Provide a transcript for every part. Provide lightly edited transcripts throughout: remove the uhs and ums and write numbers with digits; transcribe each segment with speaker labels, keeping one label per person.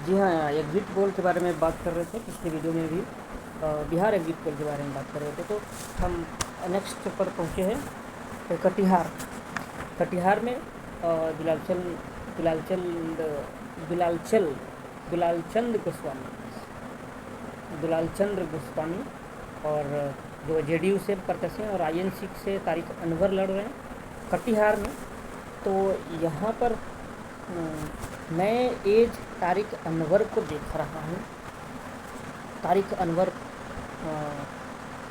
Speaker 1: जी हाँ, exit poll के बारे में बात कर रहे थे पिछले वीडियो में भी। बिहार एग्ज़िट पोल के बारे में बात कर रहे थे, तो हम नेक्स्ट पर पहुँचे हैं कटिहार। कटिहार में दुलालचंद दुलालचंद दुलालचल दुलालचंद गोस्वामी दुलालचंद्र गोस्वामी और जो जेडीयू से प्रत्याशी हैं और आईएनसी से तारिक अनवर लड़ रहे हैं कटिहार में। तो यहाँ पर मैं एज तारिक अनवर को देख रहा हूँ। तारिक अनवर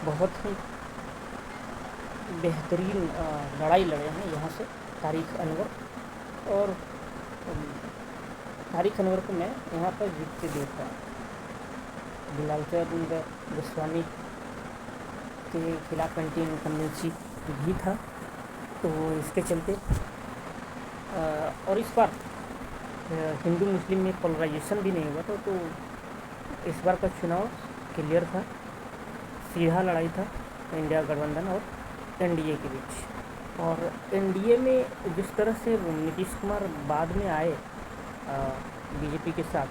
Speaker 1: बहुत ही बेहतरीन लड़ाई लड़े हैं यहाँ से तारिक अनवर, और तारिक अनवर को मैं यहाँ पर जीतते देख रहा हूँ। दुलालचंद गोस्वामी के खिलाफ एंटी इनकम्बेंसी भी था, तो इसके चलते और इस बार हिंदू मुस्लिम में पोलराइजेशन भी नहीं हुआ था, तो इस बार का चुनाव क्लियर था, सीधा लड़ाई था इंडिया गठबंधन और एनडीए के बीच। और एनडीए में जिस तरह से नीतीश कुमार बाद में आए बीजेपी के साथ,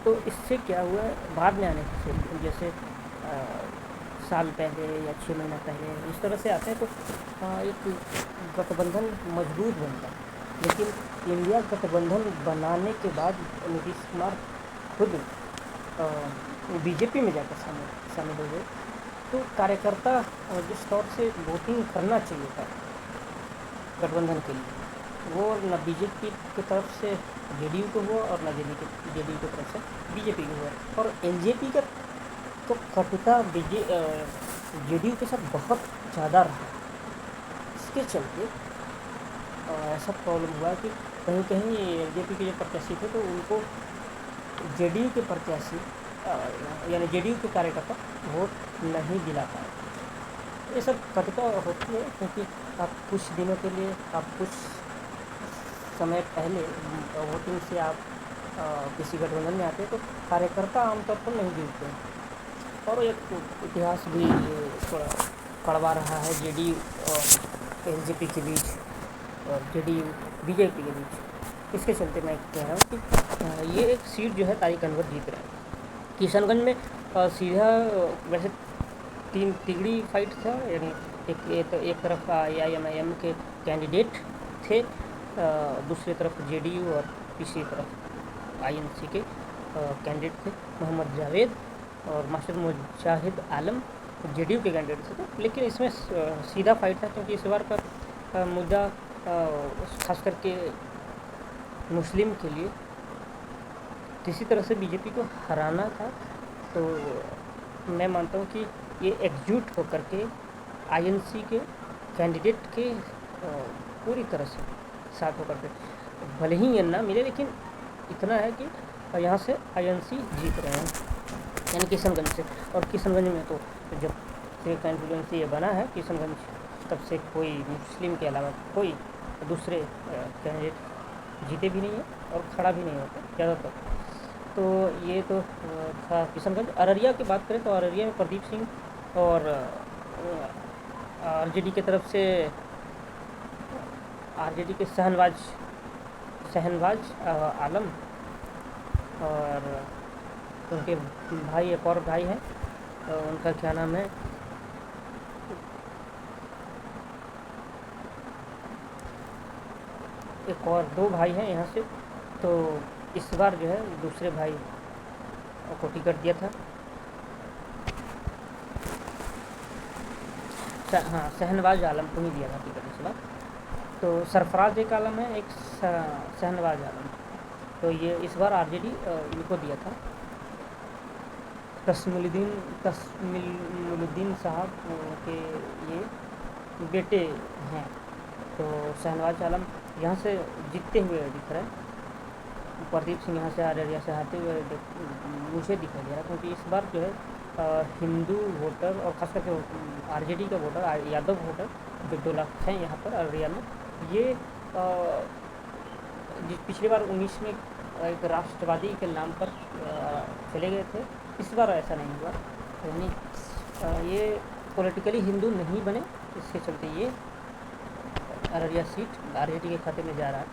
Speaker 1: तो इससे क्या हुआ बाद में आने से, जैसे साल पहले या 6 महीना पहले इस तरह से आते हैं तो एक गठबंधन मजबूत बनता है। लेकिन इंडिया गठबंधन बनाने के बाद नीतीश कुमार खुद बीजेपी में जाकर शामिल हो गए, तो कार्यकर्ता जिस तौर से वोटिंग करना चाहिए था गठबंधन के लिए, वो न बीजेपी की तरफ से जेडीयू को हुआ और न जेडीयू की तरफ से बीजेपी को हुआ। और एलजेपी का तो कटुता जेडीयू के साथ बहुत ज़्यादा रहा। इसके चलते ऐसा प्रॉब्लम हुआ कि कहीं कहीं एलजेपी के जो प्रत्याशी थे तो उनको जेडीयू के प्रत्याशी यानी जेडीयू के कार्यकर्ता वोट नहीं दिला पाए। ये सब कटुता होती है, क्योंकि आप कुछ दिनों के लिए, आप कुछ समय पहले वोटिंग से आप किसी गठबंधन में आते हैं, तो कार्यकर्ता आमतौर पर नहीं जुड़ते हैं। और एक इतिहास भी थोड़ा कड़वा रहा है जेडीयू और एलजेपी के बीच और जेडीयू बीजेपी के बीच। इसके चलते मैं कह रहा हूँ कि ये एक सीट जो है तारिक अनवर जीत रहे हैं। किशनगंज में सीधा वैसे 3 तिगड़ी फाइट था, यानी एक तरफ AIMIM के कैंडिडेट थे, दूसरी तरफ जेडीयू और तीसरी तरफ आईएनसी के कैंडिडेट थे मोहम्मद जावेद और मास्टर मुजाहिद आलम जेडीयू के कैंडिडेट थे। तो लेकिन इसमें सीधा फाइट था, क्योंकि इस बार का मुद्दा खास करके मुस्लिम के लिए किसी तरह से बीजेपी को हराना था। तो मैं मानता हूँ कि ये एकजुट होकर के आईएनसी के कैंडिडेट के पूरी तरह से साथ होकर के, भले ही ये ना मिले, लेकिन इतना है कि यहाँ से आईएनसी जीत रहे हैं, यानी किशनगंज से। और किशनगंज में तो जब से कॉन्फिडेंसी ये बना है किशनगंज, तब से कोई मुस्लिम के अलावा कोई दूसरे कैंडिडेट जीते भी नहीं है और खड़ा भी नहीं होता ज़्यादातर। तो ये तो था किशनगंज। अररिया की बात करें तो अररिया में प्रदीप सिंह और आरजेडी की तरफ से आरजेडी के शहनवाज आलम और उनके भाई, एक और भाई हैं, उनका क्या नाम है, एक और 2 भाई हैं यहाँ से। तो इस बार जो है दूसरे भाई को टिकट दिया था, हाँ, शहनवाज आलम को ही दिया था टिकट इस बार। तो सरफराज एक आलम है, एक शहनवाज आलम, तो ये इस बार आरजेडी इनको दिया था। तस्मीमुद्दीन साहब के ये बेटे हैं। तो शहनवाज आलम यहाँ से जीतते हुए दिख रहे हैं, प्रदीप सिंह यहाँ से अररिया से हारते हुए मुझे दिखाई दे रहा है, क्योंकि इस बार जो है हिंदू वोटर और ख़ास करके आरजेडी का वोटर, यादव वोटर जो 2 लाख हैं यहाँ पर अररिया में, ये पिछली बार 19 में एक राष्ट्रवादी के नाम पर चले गए थे। इस बार ऐसा नहीं हुआ, यानी ये पॉलिटिकली हिंदू नहीं बने, इसके चलते ये अररिया सीट आरजेडी के खाते में जा रहा है।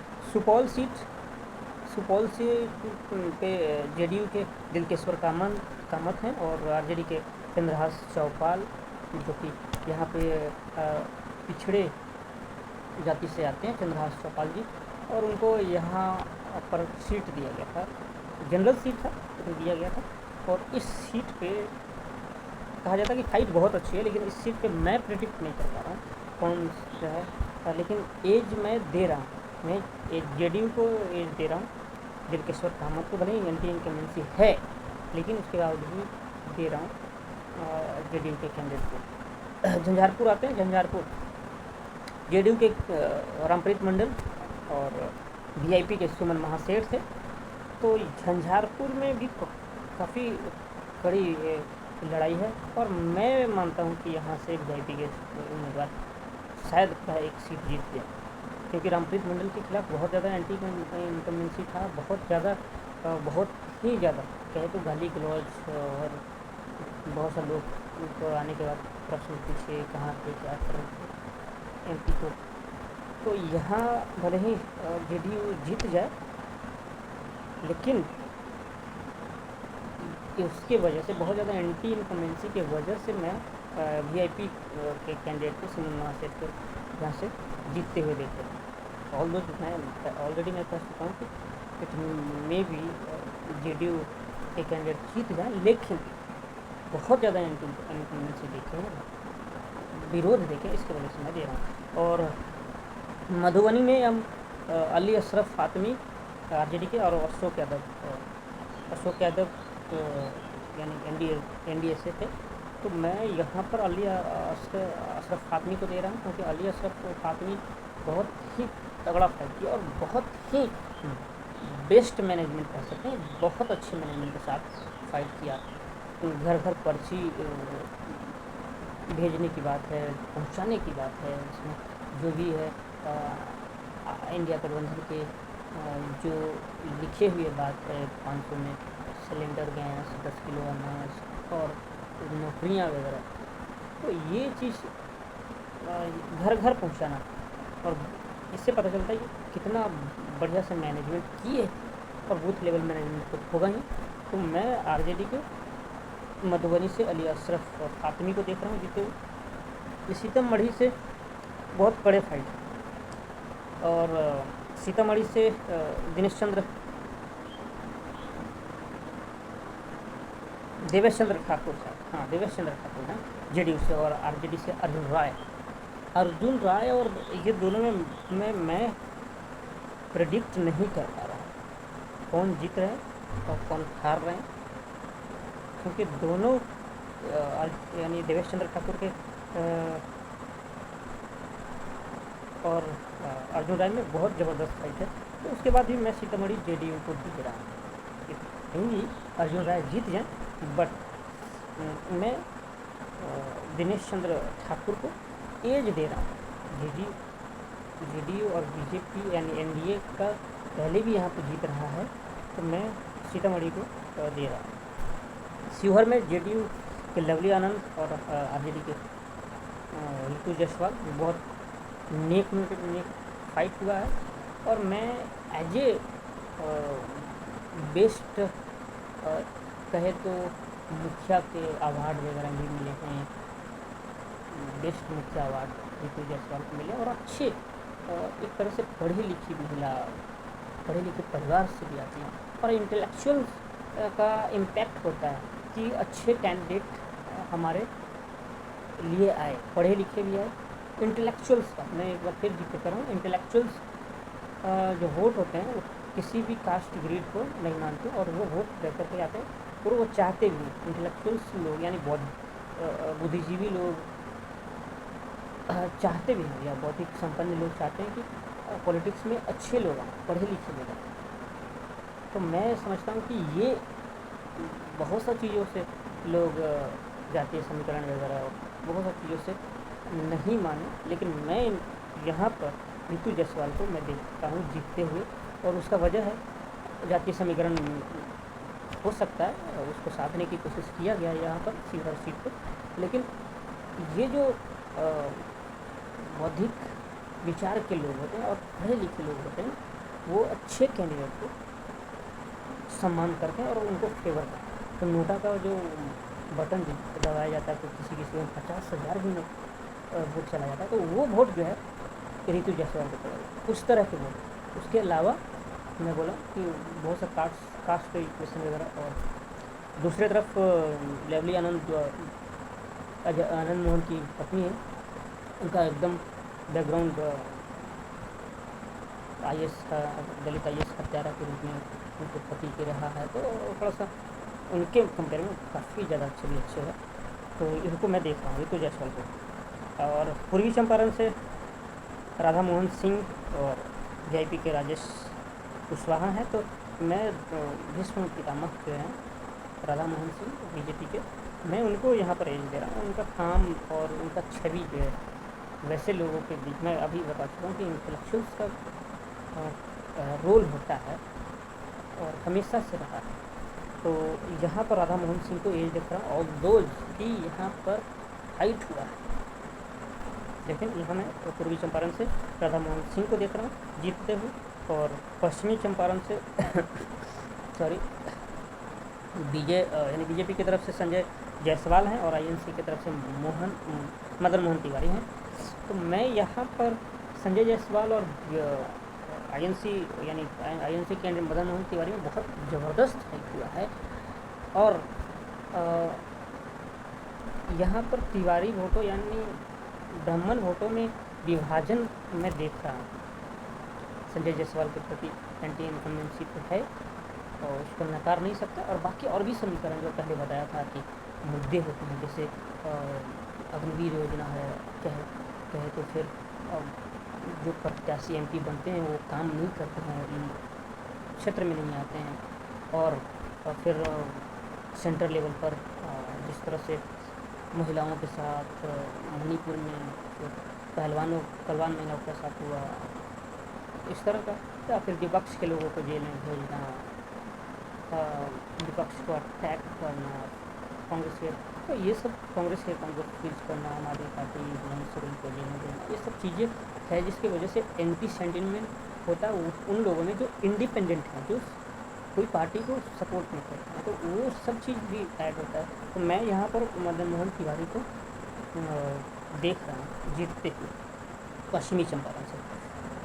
Speaker 1: सुपौल से पे जेडीयू के दिलकेश्वर कामत हैं और आरजेडी के चंद्रहास चौपाल, जो कि यहाँ पे पिछड़े जाति से आते हैं, चंद्रहास चौपाल जी, और उनको यहाँ पर सीट दिया गया था, जनरल सीट था लेकिन दिया गया था। और इस सीट पे कहा जाता है कि फाइट बहुत अच्छी है, लेकिन इस सीट पे मैं प्रेडिक्ट नहीं कर पा रहा हूँ कौन सा है, लेकिन एज मैं दे रहा हूँ, मैं जेडीयू को एज दे रहा हूँ, दिलकेश्वर कामत को। भले ही एंटी इनकम्बेंसी है, लेकिन उसके बावजूद भी दे रहा हूँ जेडीयू के कैंडिडेट को। झंझारपुर आते हैं, झंझारपुर जेडीयू के रामप्रीत मंडल और वीआईपी के सुमन महासेठ थे। तो झंझारपुर में भी काफ़ी कड़ी लड़ाई है, और मैं मानता हूँ कि यहाँ से वीआईपी के उम्मीदवार शायद एक सीट जीत गया, क्योंकि रामप्रीत मंडल के खिलाफ बहुत ज़्यादा एंटी इनकम्बेंसी था, बहुत ही ज़्यादा कहे तो गाली गलौज, और बहुत सारे लोग को आने के बाद प्रश्न पूछे कहाँ थे, क्या कर रहे थे एमपी को। तो यहाँ भले ही जेडीयू जीत जाए, लेकिन उसके वजह से बहुत ज़्यादा एंटी इनकम्बेंसी के वजह से मैं वीआईपी के कैंडिडेट को सुमन महासेठ को यहाँ से जीतते हुए देखते हैं। ऑलरेडी मैं कह चुका हूँ कि इट मे बी जेडीयू के कैंडिडेट जीत जाए, लेकिन बहुत ज़्यादा एंटी इनकम्बेंसी देखे हैं, विरोध देखें, इसके वजह से मैं दे रहा हूँ। और मधुबनी में हम अली अशरफ फातमी आरजेडी के और अशोक यादव यानी एनडीए से थे। तो मैं यहाँ पर अली अशरफ फातमी को दे रहा हूँ, क्योंकि अली अशरफ फातमी बहुत ही तगड़ा फाइट किया और बहुत ही बेस्ट मैनेजमेंट कह सकते हैं, बहुत अच्छे मैनेजमेंट के साथ फाइट किया। घर घर पर्ची भेजने की बात है, पहुंचाने की बात है, इसमें जो भी है इंडिया गठबंधन के जो लिखे हुए बात है, 500 में सिलेंडर गैस, 10 किलो अनाज और नौकरियां वगैरह, तो ये चीज़ घर घर पहुंचाना, और इससे पता चलता है कि कितना बढ़िया से मैनेजमेंट किए, और बूथ लेवल मैनेजमेंट तो होगा ही। तो मैं आरजेडी के मधुबनी से अली अशरफ फातमी को देख रहा हूँ जीते हुए। सीतामढ़ी से बहुत बड़े फाइट, और सीतामढ़ी से देवेश चंद्र ठाकुर हैं जेडीयू से, और आरजेडी से अर्जुन राय, और ये दोनों में मैं प्रेडिक्ट नहीं कर पा रहा हूँ कौन जीत रहे हैं और कौन हार रहे हैं, क्योंकि दोनों यानी देवेश चंद्र ठाकुर के और अर्जुन राय में बहुत ज़बरदस्त फाइट है। तो उसके बाद भी मैं सीतामढ़ी जेडीयू को दे रहा हूँ, कहीं अर्जुन राय जीत जाए, बट मैं दिनेश चंद्र ठाकुर को एज दे रहा हूँ। जेडीयू और बीजेपी यानी एनडीए का पहले भी यहाँ पर जीत रहा है, तो मैं सीतामढ़ी को दे रहा हूँ। शिवहर में जेडीयू के लवली आनंद और आरजेडी के ऋतु जायसवाल बहुत नेक फाइट हुआ है, और मैं एज ए बेस्ट कहे तो मुखिया के अवार्ड वगैरह भी मिले हैं, बेस्ट मुखिया अवार्ड ऋतु जायसवाल को मिले, और अच्छे एक तरह से पढ़ी लिखी महिला, पढ़े लिखे परिवार से भी आती हैं, और इंटेलेक्चुअल का इम्पैक्ट होता है कि अच्छे कैंडिडेट हमारे लिए आए, पढ़े लिखे भी आए, इंटेलेक्चुअल्स का मैं एक बार फिर जिक्र कर रहा हूँ, इंटेलेक्चुअल्स जो वोट होते हैं वो किसी भी कास्ट ग्रीड को नहीं मानते, और वो वोट देकर के आते हैं, और वो चाहते भी, इंटेलेक्चुअल्स लोग यानी बुद्धिजीवी लोग चाहते भी हैं, या बौद्धिक संपन्न लोग चाहते हैं कि पॉलिटिक्स में अच्छे लोग आए, पढ़े लिखे लोग आए। तो मैं समझता हूँ कि ये बहुत सा चीज़ों से लोग जातीय समीकरण वगैरह बहुत सारी चीज़ों से नहीं माने, लेकिन मैं यहाँ पर ऋतु जायसवाल को मैं देखता हूँ जीतते हुए, और उसका वजह है जातीय समीकरण हो सकता है उसको साधने की कोशिश किया गया यहाँ पर शिवहर सीट पर, लेकिन ये जो बौद्धिक विचार के लोग होते हैं और पढ़े लिखे लोग होते हैं, वो अच्छे कैंडिडेट को सम्मान करते हैं और उनको फेवर करते हैं। तो नोटा का जो बटन जो दबाया जाता है तो किसी किसी में 50,000 भी वोट चला जाता है, तो वो वोट जो है ऋतु जायसवाल को पड़ा जाता है। उस तरह के वोट। उसके अलावा मैं बोला कि बहुत सा कास्ट के इक्वेशन वगैरह। और दूसरी तरफ लवली आनंद जो आनंद मोहन की पत्नी है, उनका एकदम बैकग्राउंड आईएएस का, दलित आईएएस हत्यारा के रूप में उनके पति के रहा है, तो थोड़ा सा उनके कंपेयर में काफ़ी ज़्यादा छवि अच्छे है। तो इनको मैं देख रहा हूँ ऋतु जायसवाल को। और पूर्वी चंपारण से राधा मोहन सिंह और वीआईपी के राजेश कुशवाहा हैं। तो मैं भीष्म पितामह जो हैं राधा मोहन सिंह बीजेपी के, मैं उनको यहाँ पर एज दे रहा हूँ। उनका काम और उनका छवि जो है वैसे लोगों के बीच में अभी बता चुका हूँ कि इंटेलेक्चुअल्स का रोल होता है और हमेशा से रहा है। तो यहाँ पर राधा मोहन सिंह को एज देख रहा हूँ। और दो भी यहाँ पर फाइट हुआ है, लेकिन यहाँ मैं पूर्वी चंपारण से राधा मोहन सिंह को देख रहा हूँ जीतते हुए। और पश्चिमी चंपारण से सॉरी यानी बीजेपी की तरफ से संजय जायसवाल हैं और आईएनसी की तरफ से मदन मोहन तिवारी हैं। तो मैं यहाँ पर संजय जायसवाल और आईएनसी यानी आईएनसी कैंडिडेट मदन मोहन तिवारी में बहुत ज़बरदस्त फाइट हुआ है। और यहाँ पर तिवारी वोटों यानी ब्राह्मण वोटों में विभाजन मैं देख रहा हूँ। संजय जायसवाल के प्रति एंटी इनकम्बेंसी तो है और उसको नकार नहीं सकता। और बाकी और भी समीकरण जो पहले बताया था कि मुद्दे होते हैं, जैसे अग्निवीर योजना है, कहे तो फिर जो प्रत्याशी एमपी बनते हैं वो काम नहीं करते हैं, क्षेत्र में नहीं आते हैं। और फिर सेंटर लेवल पर जिस तरह से महिलाओं के साथ मणिपुर में पहलवान महिलाओं के साथ हुआ, इस तरह का, या फिर विपक्ष के लोगों को जेल में भेजना, विपक्ष को अटैक करना, कांग्रेस के, तो ये सब कांग्रेस के काम को फ्रीज करना, आम आदमी पार्टी को जेल में भेजना, ये सब चीज़ें है जिसकी वजह से एंटी सेंटिमेंट होता है उन लोगों में जो इंडिपेंडेंट हैं, जो कोई पार्टी को सपोर्ट नहीं करते हैं। तो वो सब चीज़ भी ऐड होता है। तो मैं यहाँ पर मदन मोहन तिवारी को देख रहा हूँ जीतते हुए पश्चिमी चंपारण से।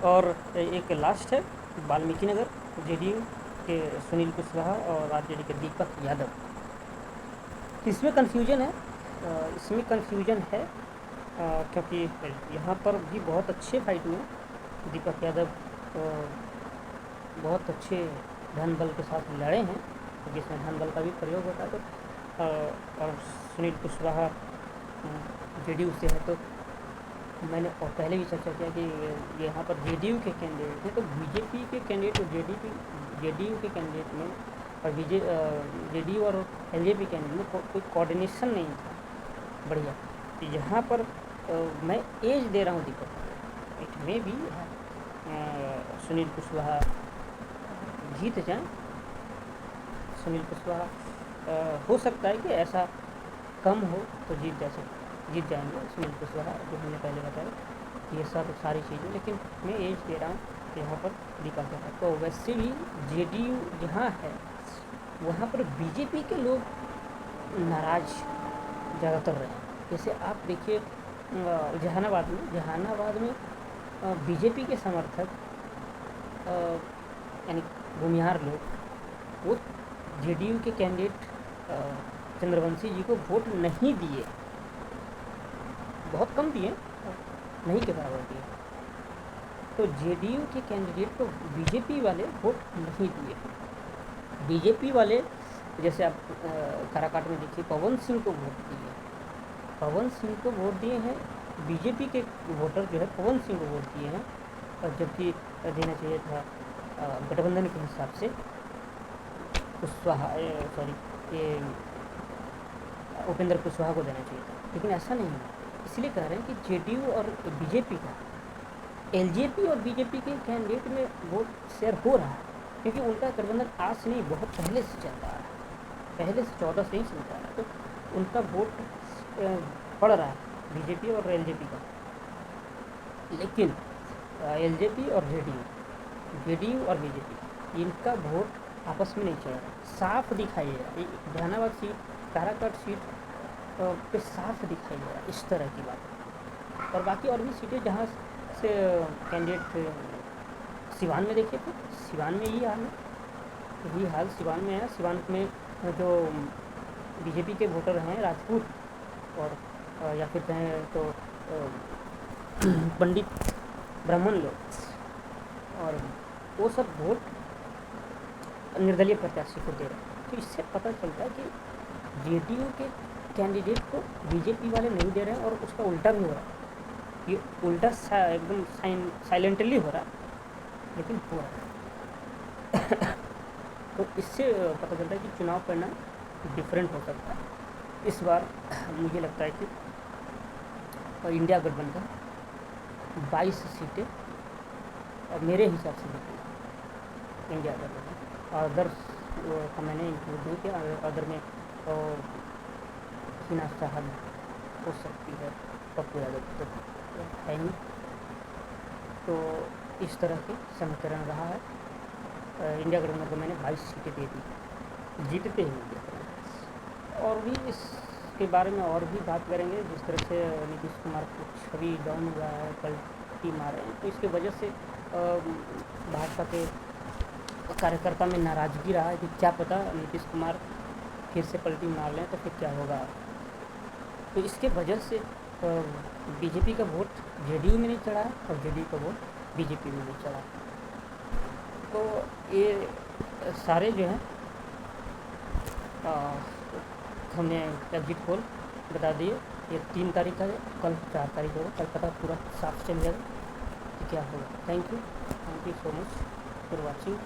Speaker 1: और एक लास्ट है वाल्मीकि नगर, जेडीयू के सुनील कुशवाहा और आरजेडी के दीपक यादव। इसमें कन्फ्यूजन है, क्योंकि यहाँ पर भी बहुत अच्छे फाइट हुए। दीपक यादव बहुत अच्छे धन बल के साथ लड़े हैं, जिसमें धन बल का भी प्रयोग होता है। तो और सुनील कुशवाहा जेडीयू से है, तो मैंने और पहले भी चर्चा किया कि यहाँ पर जेडीयू के कैंडिडेट हैं, तो बीजेपी के कैंडिडेट और जेडीयू के कैंडिडेट में और जेडीयू और एलजेपी कैंडिडेट में कोई कोऑर्डिनेशन नहीं था बढ़िया। तो यहाँ पर मैं एज दे रहा हूँ दीपक, इट में भी सुनील कुशवाहा जीत जाएं। सुनील कुशवाहा हो सकता है कि ऐसा कम हो तो जीत जाएंगे सुनील कुशवाहा, जो हमने पहले बताया ये सब सारी चीज़ें। लेकिन मैं एज दे रहा हूँ यहाँ पर दीपक यादव। तो वैसे भी जेडीयू जहाँ है वहाँ पर बीजेपी के लोग नाराज ज़्यादातर रहे हैं। जैसे आप देखिए जहानाबाद में बीजेपी के समर्थक यानी भूमिहार लोग वो जेडीयू के कैंडिडेट चंद्रवंशी जी को वोट नहीं दिए, बहुत कम दिए, नहीं के बराबर दिए। तो जेडीयू के कैंडिडेट को बीजेपी वाले वोट नहीं दिए। बीजेपी वाले जैसे आप काराकाट में देखिए पवन सिंह को वोट दिए, पवन सिंह को वोट दिए हैं बीजेपी के वोटर जो है पवन सिंह को वोट दिए हैं, और जबकि देना चाहिए था गठबंधन के हिसाब से ये उपेंद्र कुशवाहा को देना चाहिए था, लेकिन ऐसा नहीं है। इसलिए कह रहे हैं कि जेडीयू और बीजेपी का एलजेपी और बीजेपी के कैंडिडेट में वोट शेयर हो रहा है, क्योंकि उनका गठबंधन आज से नहीं बहुत पहले से चल रहा है, पहले से 14 से ही चलता है। तो उनका वोट पड़ रहा है बीजेपी और एलजेपी का। लेकिन एलजेपी और जेडीयू और बीजेपी इनका वोट आपस में नहीं चल रहा, साफ दिखाई दे रहा है। जहानाबाद सीट, काराकट सीट पे साफ दिखाई दे रहा है इस तरह की बात। और बाकी और भी सीटें जहाँ से कैंडिडेट सिवान में देखे थे, सिवान में यही हाल है, यही हाल सिवान में है। सिवान में जो बीजेपी के वोटर हैं राजपूत, और या फिर कहें तो पंडित ब्राह्मण लोग, और वो सब वोट निर्दलीय प्रत्याशी को दे रहे हैं। तो इससे पता चलता है कि जेडीयू के कैंडिडेट को बीजेपी वाले नहीं दे रहे हैं, और उसका उल्टा भी हो रहा है। ये उल्टा एकदम साइलेंटली हो रहा है, लेकिन हो रहा है। तो इससे पता चलता है कि चुनाव परिणाम डिफरेंट हो सकता है। इस बार मुझे लगता है कि इंडिया गठबंधन 22 सीटें और मेरे हिसाब से जीतेगी इंडिया गठबंधन। अदर्स का मैंने इंक्लूड नहीं किया, अदर में हिना चाहत हो सकती है, पप्पू यादव तो है नहीं। तो इस तरह के समीकरण रहा है। इंडिया गठबंधन को मैंने 22 सीटें दे दी, जीतते ही इंडिया गठबंधन। और भी इसके बारे में और भी बात करेंगे, जिस तरह से नीतीश कुमार को छवि डाउन हुआ है, पलटी मारे हैं, तो इसके वजह से भाजपा के कार्यकर्ता में नाराज़गी रहा है कि क्या पता नीतीश कुमार फिर से पलटी मार लें तो फिर क्या होगा। तो इसके वजह से बीजेपी का वोट जेडीयू में नहीं चढ़ा है, और जेडीयू का वोट बीजेपी में नहीं चढ़ा। तो ये सारे जो हैं हमने एग्जिट पोल बता दिए। ये 3 तारीख का है, कल 4 तारीख होगा, कल पता पूरा साफ चल जाएगा कि क्या होगा। Thank you so much for watching.